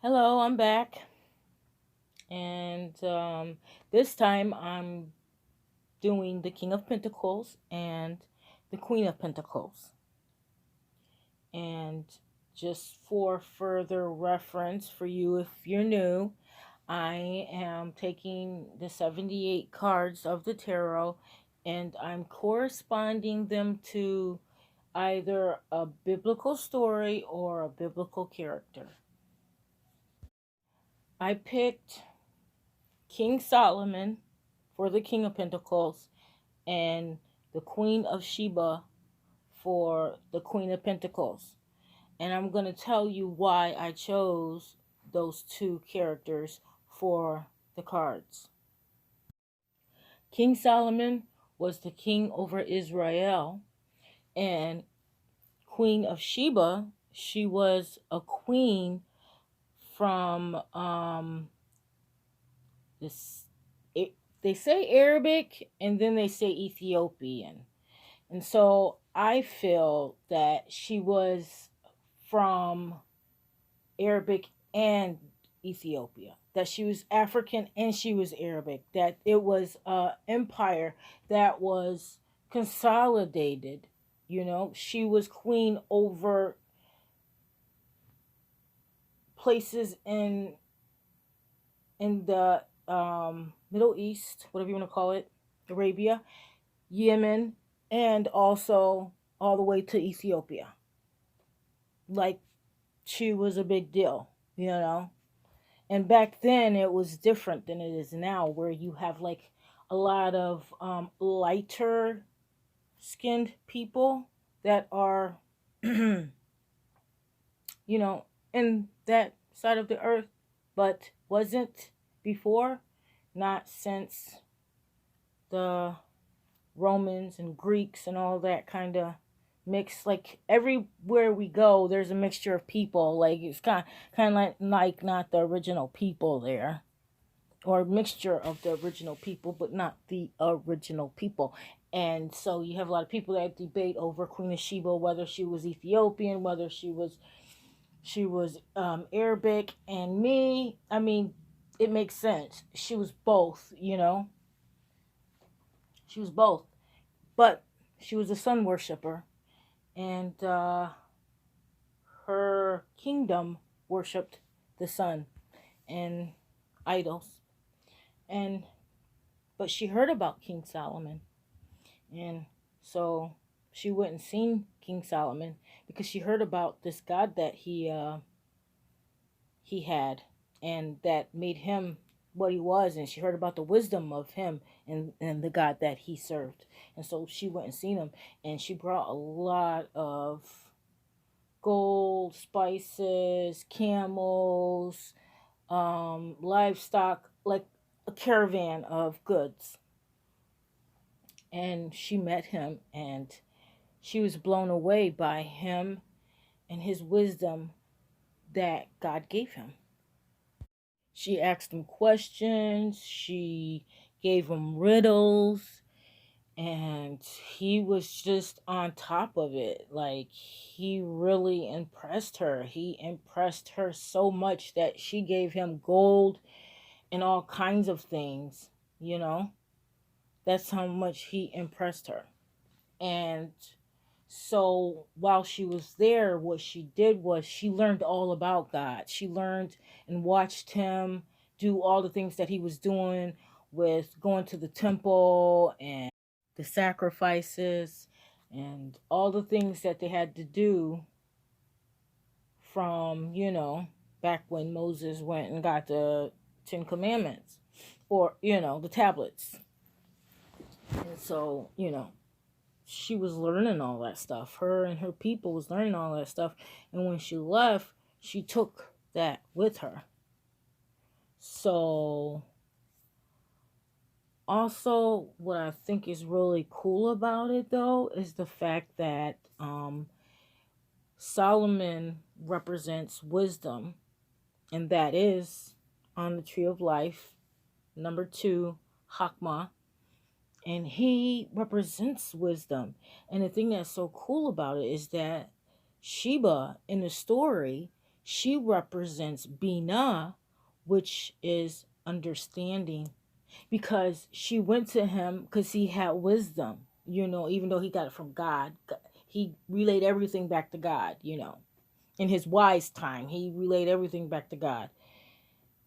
Hello, I'm back, and this time I'm doing the King of Pentacles and the Queen of Pentacles. And just for further reference for you, if you're new, I am taking the 78 cards of the tarot and I'm corresponding them to either a biblical story or a biblical character. I picked King Solomon for the King of Pentacles and the Queen of Sheba for the Queen of Pentacles. And I'm going to tell you why I chose those two characters for the cards. King Solomon was the king over Israel, and Queen of Sheba, she was a queen from this, they say Arabic and then they say Ethiopian. And so I feel that she was from Arabic and Ethiopia, that she was African and she was Arabic, that it was an empire that was consolidated. She was queen over places in the Middle East, whatever you want to call it, Arabia, Yemen, and also all the way to Ethiopia. Like, she was a big deal. And back then it was different than it is now, where you have like a lot of lighter skinned people that are, in that side of the earth, but wasn't before, not since the Romans and Greeks and all that kind of mix. Like, everywhere we go there's a mixture of people. Like, it's kind of like not the original people there, or a mixture of the original people but not the original people. And so you have a lot of people that debate over Queen of Sheba, whether she was Ethiopian, whether she was Arabic. And I mean, it makes sense. She was both. She was both, but she was a sun worshiper, and her kingdom worshipped the sun and idols. And but she heard about King Solomon, and so she went and seen King Solomon because she heard about this God that he had, and that made him what he was. And she heard about the wisdom of him and the God that he served. And so she went and seen him, and she brought a lot of gold, spices, camels, livestock, like a caravan of goods. And she met him, and she was blown away by him and his wisdom that God gave him. She asked him questions, she gave him riddles, and he was just on top of it. Like, he really impressed her. He impressed her so much that she gave him gold and all kinds of things. That's how much he impressed her. And so while she was there, what she did was she learned all about God. She learned and watched him do all the things that he was doing, with going to the temple and the sacrifices and all the things that they had to do from, back when Moses went and got the 10 Commandments, or, the tablets. And so, she was learning all that stuff. Her and her people was learning all that stuff. And when she left, she took that with her. So, also, what I think is really cool about it, though, is the fact that Solomon represents wisdom, and that is on the tree of life, number 2, Hakma. And he represents wisdom. And the thing that's so cool about it is that Sheba, in the story, She represents Binah, which is understanding, because she went to him because he had wisdom, even though he got it from God. He relayed everything back to God, in his wise time. He relayed everything back to God.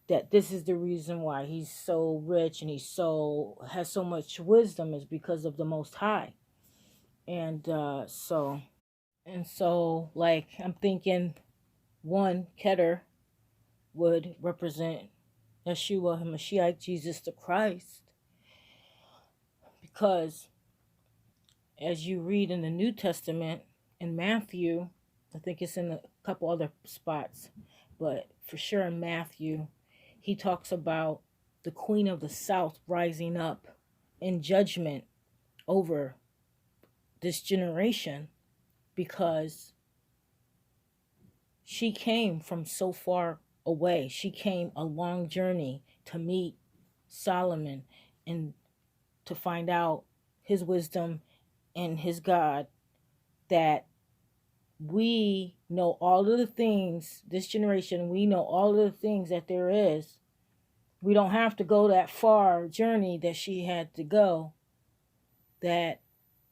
That this is the reason why he's so rich and has so much wisdom is because of the Most High. And like, I'm thinking one Keter would represent Yeshua HaMashiach, Jesus the Christ, because as you read in the New Testament in Mathew, I think it's in a couple other spots, but for sure in Mathew, he talks about the Queen of the South rising up in judgment over this generation, because she came from so far away. She came a long journey to meet Solomon and to find out his wisdom and his God, that we know all of the things, this generation, we know all of the things that there is. We don't have to go that far journey that she had to go, that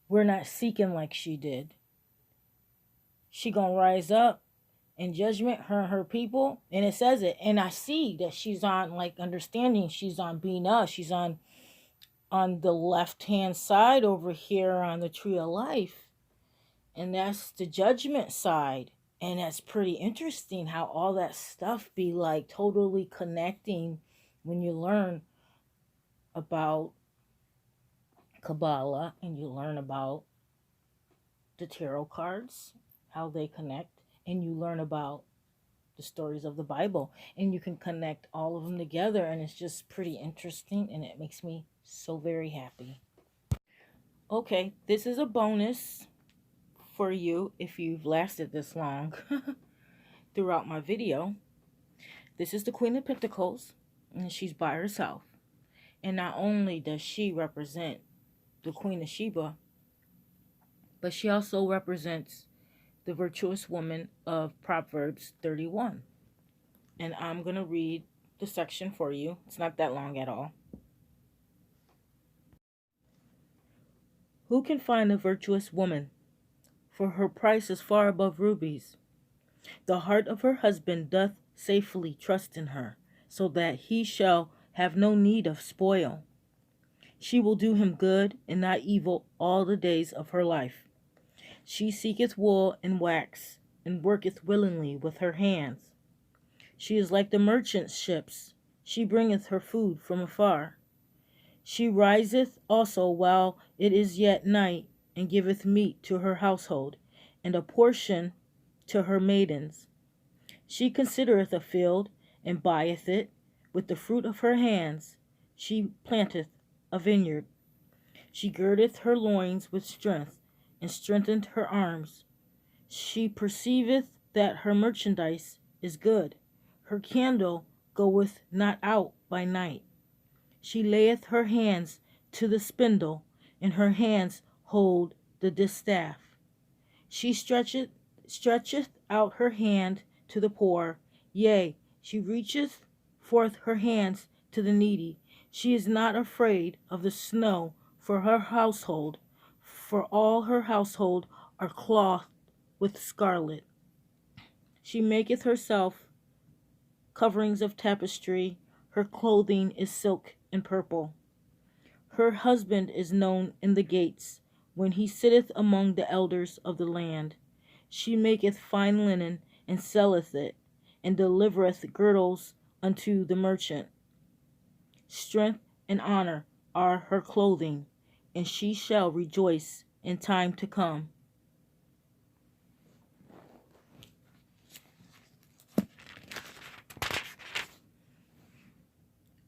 we're not seeking like she did. She gonna rise up in judgment, her and her people, and it says it. And I see that she's on, like, understanding. She's on Binah. She's on the left-hand side over here on the tree of life. And that's the judgment side. And that's pretty interesting how all that stuff be like totally connecting when you learn about Kabbalah and you learn about the tarot cards, how they connect, and you learn about the stories of the Bible, and you can connect all of them together, and it's just pretty interesting, and it makes me so very happy. Okay, this is a bonus for you if you've lasted this long throughout my video. This is the Queen of Pentacles, and she's by herself. And not only does she represent the Queen of Sheba, but she also represents the virtuous woman of Proverbs 31. And I'm going to read the section for you. It's not that long at all. Who can find a virtuous woman? For her price is far above rubies. The heart of her husband doth safely trust in her, so that he shall have no need of spoil. She will do him good and not evil all the days of her life. She seeketh wool and wax, and worketh willingly with her hands. She is like the merchant's ships. She bringeth her food from afar. She riseth also while it is yet night, and giveth meat to her household, and a portion to her maidens. She considereth a field, and buyeth it. With the fruit of her hands she planteth a vineyard. She girdeth her loins with strength, and strengthened her arms. She perceiveth that her merchandise is good. Her candle goeth not out by night. She layeth her hands to the spindle, and her hands hold the distaff. She stretcheth out her hand to the poor, yea, she reacheth forth her hands to the needy. She is not afraid of the snow for her household, for all her household are clothed with scarlet. She maketh herself coverings of tapestry, her clothing is silk and purple. Her husband is known in the gates, when he sitteth among the elders of the land. She maketh fine linen, and selleth it, and delivereth girdles unto the merchant. Strength and honor are her clothing, and she shall rejoice in time to come.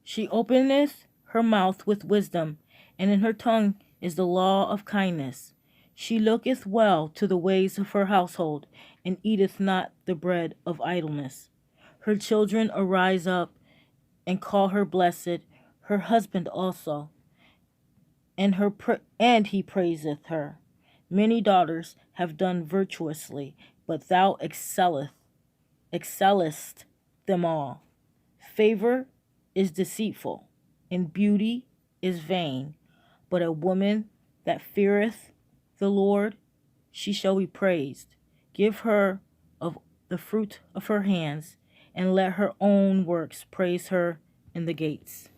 She openeth her mouth with wisdom, and in her tongue is the law of kindness. She looketh well to the ways of her household, and eateth not the bread of idleness. Her children arise up and call her blessed, her husband also, and he praiseth her. Many daughters have done virtuously, but thou excelleth excellest them all. Favor is deceitful, and beauty is vain. But a woman that feareth the Lord, she shall be praised. Give her of the fruit of her hands, and let her own works praise her in the gates.